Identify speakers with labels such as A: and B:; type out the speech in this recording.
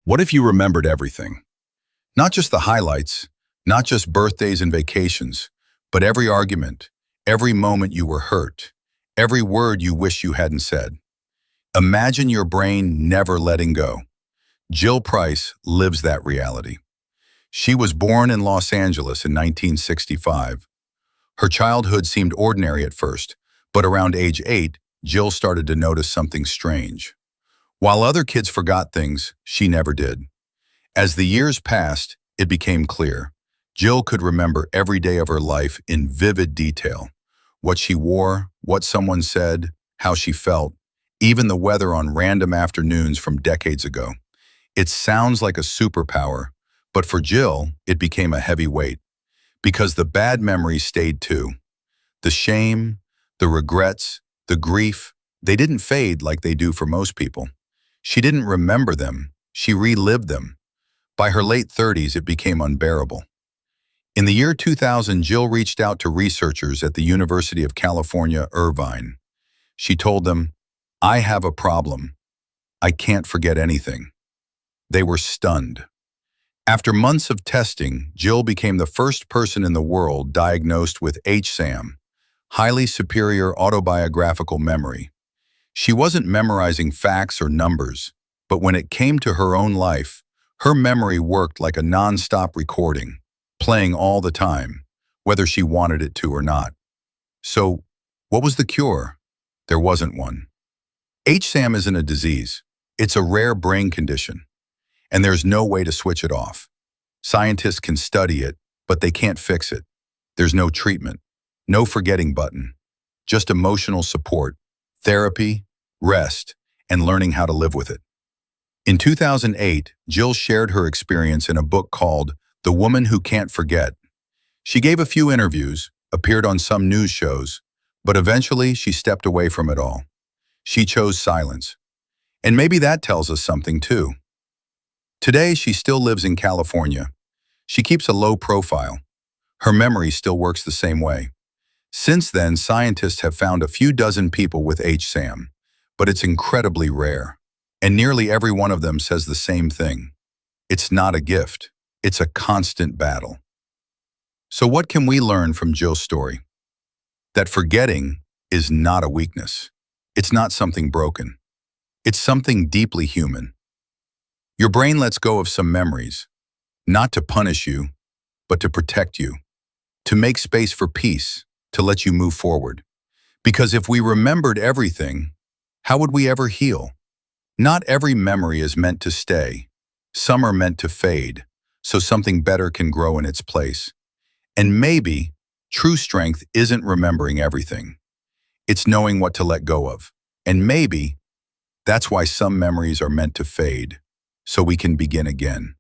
A: What if you remembered everything? Not just the highlights, not just birthdays and vacations, but every argument, every moment you were hurt, every word you wish you hadn't said. Imagine your brain never letting go. Jill Price lives that reality. She was born in Los Angeles in 1965. Her childhood seemed ordinary at first, but around age 8, Jill started to notice something strange. While other kids forgot things, she never did. As the years passed, it became clear. Jill could remember every day of her life in vivid detail. What she wore, what someone said, how she felt, even the weather on random afternoons from decades ago. It sounds like a superpower, but for Jill, it became a heavy weight. Because the bad memories stayed too. The shame, the regrets, the grief, they didn't fade like they do for most people. She didn't remember them, she relived them. By her late 30s, it became unbearable. In the year 2000, Jill reached out to researchers at the University of California, Irvine. She told them, "I have a problem. I can't forget anything." They were stunned. After months of testing, Jill became the first person in the world diagnosed with HSAM, highly superior autobiographical memory. She wasn't memorizing facts or numbers, but when it came to her own life, her memory worked like a non-stop recording, playing all the time, whether she wanted it to or not. So, what was the cure? There wasn't one. HSAM isn't a disease. It's a rare brain condition, and there's no way to switch it off. Scientists can study it, but they can't fix it. There's no treatment, no forgetting button, just emotional support, therapy, rest, and learning how to live with it. In 2008, Jill shared her experience in a book called The Woman Who Can't Forget. She gave a few interviews, appeared on some news shows, but eventually she stepped away from it all. She chose silence. And maybe that tells us something too. Today, she still lives in California. She keeps a low profile. Her memory still works the same way. Since then, scientists have found a few dozen people with HSAM, but it's incredibly rare. And nearly every one of them says the same thing. It's not a gift. It's a constant battle. So what can we learn from Jill's story? That forgetting is not a weakness. It's not something broken. It's something deeply human. Your brain lets go of some memories, not to punish you, but to protect you, to make space for peace, to let you move forward. Because if we remembered everything, how would we ever heal? Not every memory is meant to stay. Some are meant to fade, so something better can grow in its place. And maybe true strength isn't remembering everything. It's knowing what to let go of. And maybe that's why some memories are meant to fade, so we can begin again.